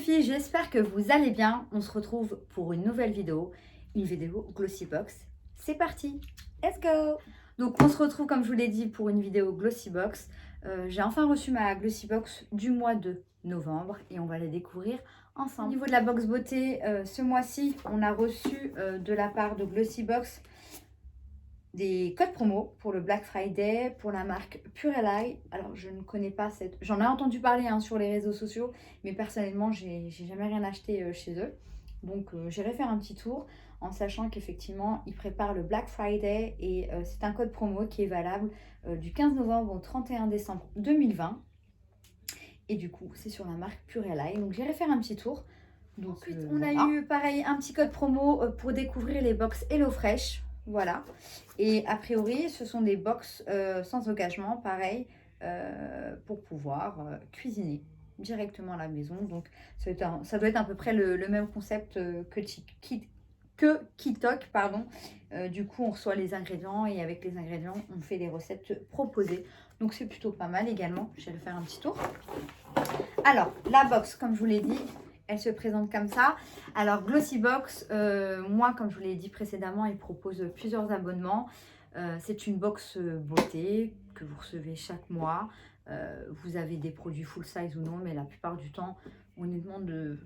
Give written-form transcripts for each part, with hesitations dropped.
filles, j'espère que vous allez bien. On se retrouve pour une nouvelle vidéo, une vidéo Glossybox. C'est parti, let's go. Donc on se retrouve comme je vous l'ai dit pour une vidéo Glossybox. J'ai enfin reçu ma Glossybox du mois de novembre et on va la découvrir ensemble. Au niveau de la box beauté, ce mois-ci, on a reçu de la part de Glossybox des codes promo pour le Black Friday pour la marque Purelai. Alors je ne connais pas cette... J'en ai entendu parler sur les réseaux sociaux, mais personnellement j'ai jamais rien acheté chez eux. Donc j'irai faire un petit tour en sachant qu'effectivement ils préparent le Black Friday et c'est un code promo qui est valable du 15 novembre au 31 décembre 2020. Et du coup c'est sur la marque Purelai. Donc j'irai faire un petit tour. Donc, ensuite on a eu pareil un petit code promo pour découvrir les box HelloFresh. Voilà. Et a priori, ce sont des box sans engagement, pareil, pour pouvoir cuisiner directement à la maison. Donc, ça doit être à peu près le même concept que Kitok, pardon. Du coup, on reçoit les ingrédients et avec les ingrédients, on fait les recettes proposées. Donc, c'est plutôt pas mal également. Je vais faire un petit tour. Alors, la box, comme je vous l'ai dit, elle se présente comme ça. Alors, Glossybox, moi, comme je vous l'ai dit précédemment, il propose plusieurs abonnements. C'est une box beauté que vous recevez chaque mois. Vous avez des produits full size ou non, mais la plupart du temps, honnêtement,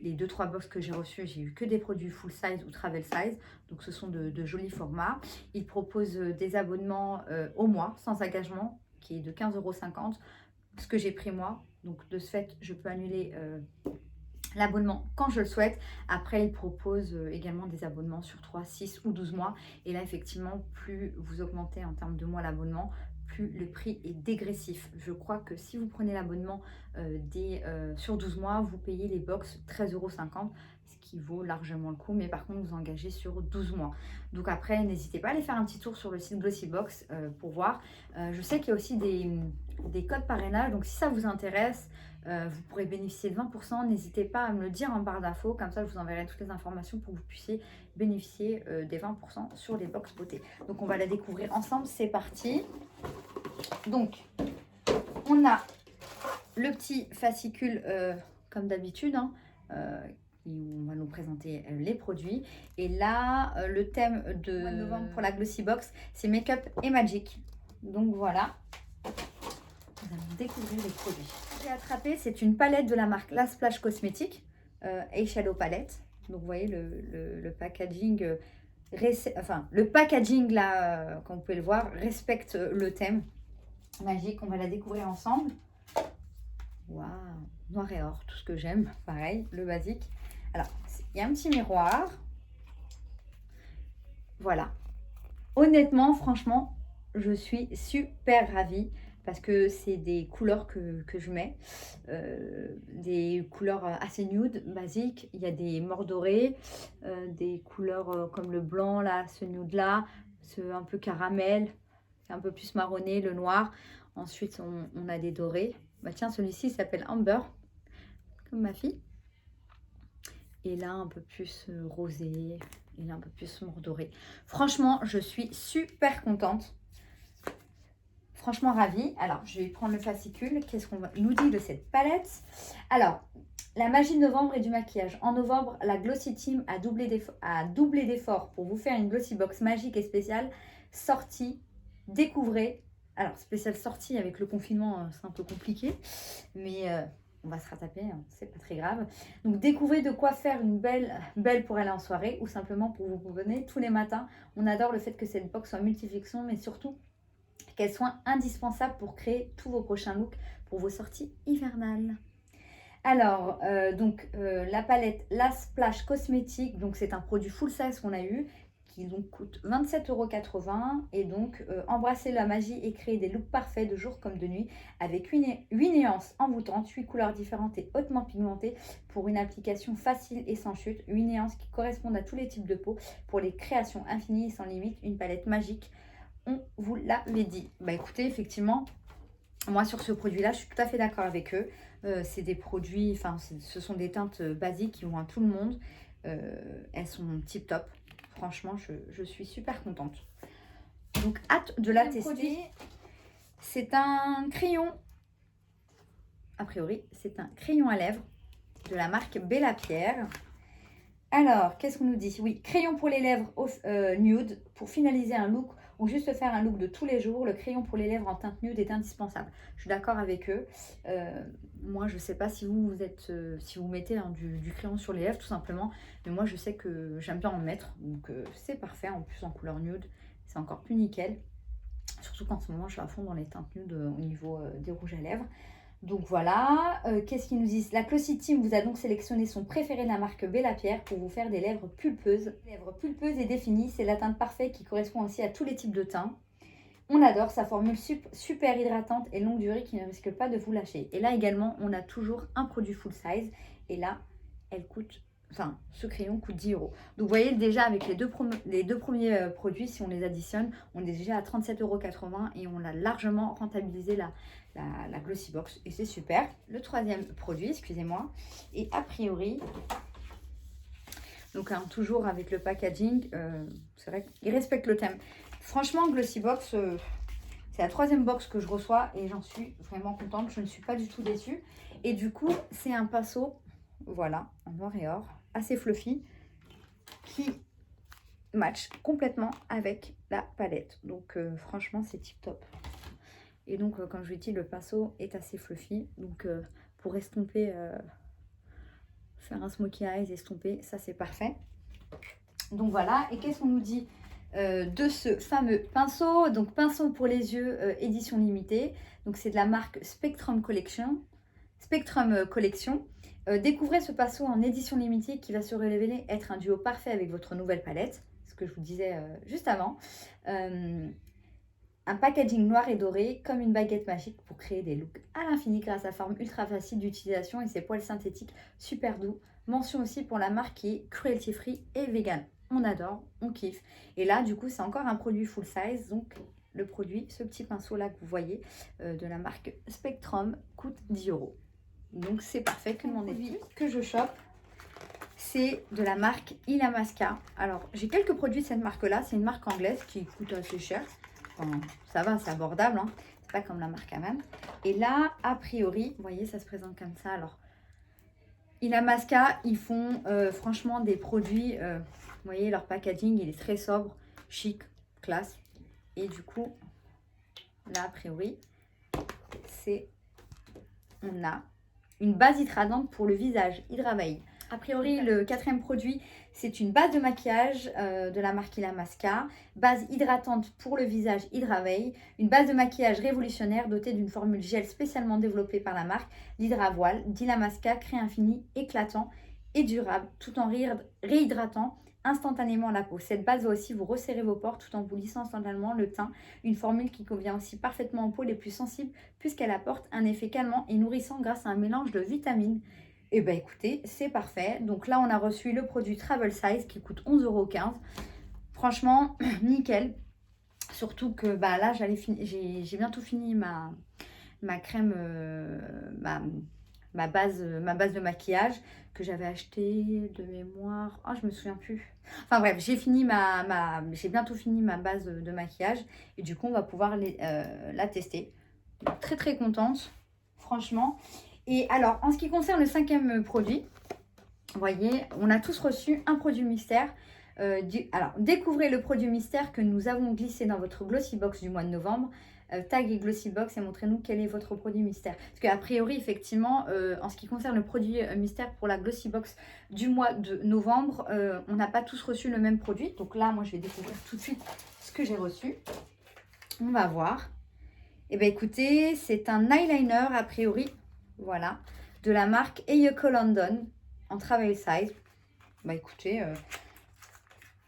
les 2-3 box que j'ai reçues, j'ai eu que des produits full size ou travel size. Donc, ce sont de jolis formats. Il propose des abonnements au mois, sans engagement, qui est de 15,50 €, ce que j'ai pris moi. Donc, de ce fait, je peux annuler l'abonnement quand je le souhaite. Après, il propose également des abonnements sur 3, 6 ou 12 mois. Et là, effectivement, plus vous augmentez en termes de mois l'abonnement, plus le prix est dégressif. Je crois que si vous prenez l'abonnement sur 12 mois, vous payez les box 13,50 €, ce qui vaut largement le coup. Mais par contre, vous engagez sur 12 mois. Donc après, n'hésitez pas à aller faire un petit tour sur le site Glossybox pour voir. Je sais qu'il y a aussi des codes parrainage. Donc si ça vous intéresse, vous pourrez bénéficier de 20%. N'hésitez pas à me le dire en barre d'infos. Comme ça, je vous enverrai toutes les informations pour que vous puissiez bénéficier des 20% sur les box beauté. Donc, on va la découvrir ensemble. C'est parti. Donc, on a le petit fascicule comme d'habitude. On va nous présenter les produits. Et là, le thème de mois de novembre pour la Glossybox, c'est Make-up et Magic. Donc, voilà. Nous allons découvrir les produits. J'ai attrapé, c'est une palette de la marque La Splash Cosmétiques, Eyeshadow Palette. Donc vous voyez le packaging, le packaging là, comme vous pouvez le voir, respecte le thème magique. On va la découvrir ensemble. Waouh, noir et or, tout ce que j'aime, pareil, le basique. Alors, il y a un petit miroir. Voilà. Honnêtement, franchement, je suis super ravie. Parce que c'est des couleurs que je mets, des couleurs assez nude, basiques. Il y a des mordorés, des couleurs comme le blanc, là, ce nude là, ce un peu caramel, un peu plus marronné, le noir. Ensuite, on a des dorés. Bah tiens, celui-ci s'appelle Amber, comme ma fille. Et là, un peu plus rosé, et là, un peu plus mordoré. Franchement, je suis super contente. Franchement ravie. Alors, je vais prendre le fascicule. Qu'est-ce qu'on nous dit de cette palette? Alors, la magie de novembre et du maquillage. En novembre, la Glossy Team a doublé d'efforts pour vous faire une Glossybox magique et spéciale. Sortie, découvrez. Alors, spéciale sortie avec le confinement, c'est un peu compliqué. Mais on va se rattraper, c'est pas très grave. Donc, découvrez de quoi faire une belle pour aller en soirée ou simplement pour vous promener tous les matins. On adore le fait que cette box soit multifonction, mais surtout qu'elle soit indispensable pour créer tous vos prochains looks pour vos sorties hivernales. Alors, la palette La Splash Cosmétique, donc c'est un produit full size qu'on a eu, qui donc coûte 27,80 € et donc embrasser la magie et créer des looks parfaits de jour comme de nuit avec 8 nuances envoûtantes, 8 couleurs différentes et hautement pigmentées pour une application facile et sans chute, 8 nuances qui correspondent à tous les types de peau pour les créations infinies et sans limite, une palette magique. On vous l'avait dit. Bah écoutez, effectivement, moi sur ce produit-là, je suis tout à fait d'accord avec eux. C'est des produits, ce sont des teintes basiques qui vont à tout le monde. Elles sont tip top. Franchement, je suis super contente. Donc, hâte de la tester. C'est un crayon. A priori, c'est un crayon à lèvres. de la marque Bella Pierre. Alors, qu'est-ce qu'on nous dit? Oui, crayon pour les lèvres nude. Pour finaliser un look ou juste faire un look de tous les jours, le crayon pour les lèvres en teinte nude est indispensable. Je suis d'accord avec eux. Moi, je ne sais pas si si vous mettez du crayon sur les lèvres, tout simplement. Mais moi, je sais que j'aime bien en mettre. Donc, c'est parfait. En plus, en couleur nude, c'est encore plus nickel. Surtout qu'en ce moment, je suis à fond dans les teintes nudes au niveau des rouges à lèvres. Donc voilà, qu'est-ce qu'ils nous disent? La Glossy Team vous a donc sélectionné son préféré de la marque Bella Pierre pour vous faire des lèvres pulpeuses. Lèvres pulpeuses et définies, c'est la teinte parfaite qui correspond aussi à tous les types de teints. On adore sa formule super hydratante et longue durée qui ne risque pas de vous lâcher. Et là également, on a toujours un produit full size. Et là, ce crayon coûte 10 €. Donc vous voyez déjà avec les deux premiers produits, si on les additionne, on est déjà à 37,80 € et on a largement rentabilisé la Glossy Box et c'est super. Le troisième produit, excusez-moi, et a priori, donc toujours avec le packaging, c'est vrai qu'il respecte le thème. Franchement, Glossy Box, c'est la troisième box que je reçois et j'en suis vraiment contente. Je ne suis pas du tout déçue. Et du coup, c'est un pinceau, voilà, en noir et or, assez fluffy, qui match complètement avec la palette. Donc franchement, c'est tip top. Et donc, comme je vous ai dit, le pinceau est assez fluffy. Donc, pour estomper, faire un smokey eyes, estomper, ça c'est parfait. Donc voilà. Et qu'est-ce qu'on nous dit de ce fameux pinceau? Donc, pinceau pour les yeux, édition limitée. Donc, c'est de la marque Spectrum Collection. Découvrez ce pinceau en édition limitée qui va se révéler être un duo parfait avec votre nouvelle palette. Ce que je vous disais juste avant. Un packaging noir et doré comme une baguette magique pour créer des looks à l'infini grâce à sa forme ultra facile d'utilisation et ses poils synthétiques super doux. Mention aussi pour la marque qui est cruelty free et vegan. On adore, on kiffe. Et là, du coup, c'est encore un produit full size. Donc, le produit, ce petit pinceau là que vous voyez de la marque Spectrum coûte 10 €. Donc, c'est parfait. Que mon produit que je chope, c'est de la marque Illamasqua. Alors, j'ai quelques produits de cette marque là. C'est une marque anglaise qui coûte assez cher. Enfin, ça va, c'est abordable, hein. C'est pas comme la marque Aman. Et là, a priori, vous voyez, ça se présente comme ça. Alors, Illamasqua, ils font franchement des produits, vous voyez, leur packaging, il est très sobre, chic, classe. Et du coup, là, a priori, on a une base hydratante pour le visage, Hydra Veil. A priori, le quatrième produit, c'est une base de maquillage de la marque Illamasqua. Base hydratante pour le visage Hydra Veil. Une base de maquillage révolutionnaire dotée d'une formule gel spécialement développée par la marque. L'Hydra Voile d'Illamasqua crée un fini éclatant et durable tout en réhydratant instantanément la peau. Cette base va aussi vous resserrer vos pores tout en vous lissant instantanément le teint. Une formule qui convient aussi parfaitement aux peaux les plus sensibles puisqu'elle apporte un effet calmant et nourrissant grâce à un mélange de vitamines. Et bien écoutez, c'est parfait. Donc là, on a reçu le produit Travel Size qui coûte 11,15 €. Franchement, nickel. Surtout que là, j'ai bientôt fini ma crème, ma base de maquillage que j'avais acheté de mémoire. Oh, je me souviens plus. Enfin bref, j'ai bientôt fini ma base de maquillage. Et du coup, on va pouvoir la tester. Donc, très très contente, franchement. Et alors, en ce qui concerne le cinquième produit, vous voyez, on a tous reçu un produit mystère. Alors, découvrez le produit mystère que nous avons glissé dans votre Glossy Box du mois de novembre. Taguez Glossy Box et montrez-nous quel est votre produit mystère. Parce qu'a priori, effectivement, en ce qui concerne le produit mystère pour la Glossy Box du mois de novembre, on n'a pas tous reçu le même produit. Donc là, moi, je vais découvrir tout de suite ce que j'ai reçu. On va voir. Et bien, écoutez, c'est un eyeliner, a priori. Voilà, de la marque Eyeko London en travel size. Bah écoutez,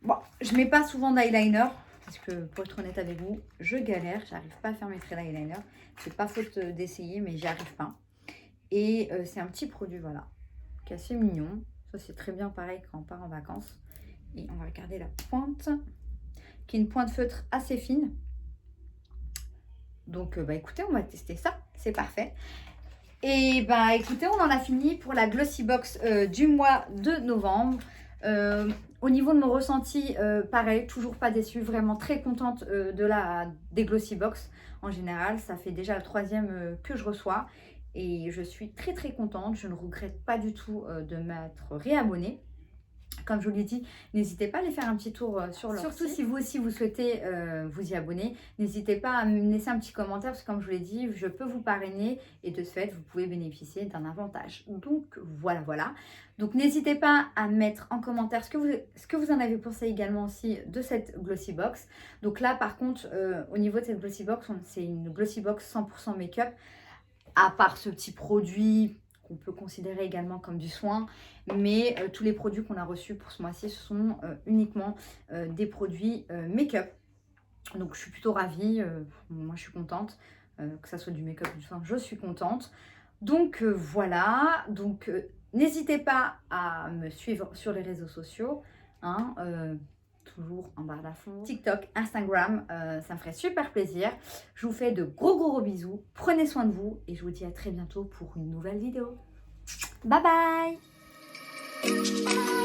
bon, je mets pas souvent d'eyeliner parce que pour être honnête avec vous, je galère, j'arrive pas à faire mes traits d'eyeliner. C'est pas faute d'essayer, mais j'y arrive pas. Et c'est un petit produit, voilà, qui est assez mignon. Ça c'est très bien pareil quand on part en vacances. Et on va regarder la pointe, qui est une pointe feutre assez fine. Donc bah écoutez, on va tester ça, c'est parfait. Et bah écoutez, on en a fini pour la Glossy Box du mois de novembre. Au niveau de mon ressenti, pareil, toujours pas déçue, vraiment très contente des Glossy Box en général. Ça fait déjà le troisième que je reçois. et je suis très très contente. Je ne regrette pas du tout de m'être réabonnée. Comme je vous l'ai dit, n'hésitez pas à aller faire un petit tour sur leur site. Surtout si vous aussi vous souhaitez vous y abonner, n'hésitez pas à me laisser un petit commentaire parce que comme je vous l'ai dit, je peux vous parrainer et de ce fait, vous pouvez bénéficier d'un avantage. Donc voilà. Donc n'hésitez pas à mettre en commentaire ce que vous en avez pensé également aussi de cette Glossy Box. Donc là par contre, au niveau de cette Glossy Box, c'est une Glossy Box 100% make-up, à part ce petit produit qu'on peut considérer également comme du soin, mais tous les produits qu'on a reçus pour ce mois-ci, ce sont uniquement des produits make-up. Donc je suis plutôt ravie, moi je suis contente, que ça soit du make-up ou du soin, je suis contente. Donc voilà, donc n'hésitez pas à me suivre sur les réseaux sociaux, hein, toujours en barre d'infos, TikTok, Instagram, ça me ferait super plaisir. Je vous fais de gros bisous, prenez soin de vous et je vous dis à très bientôt pour une nouvelle vidéo. Bye bye.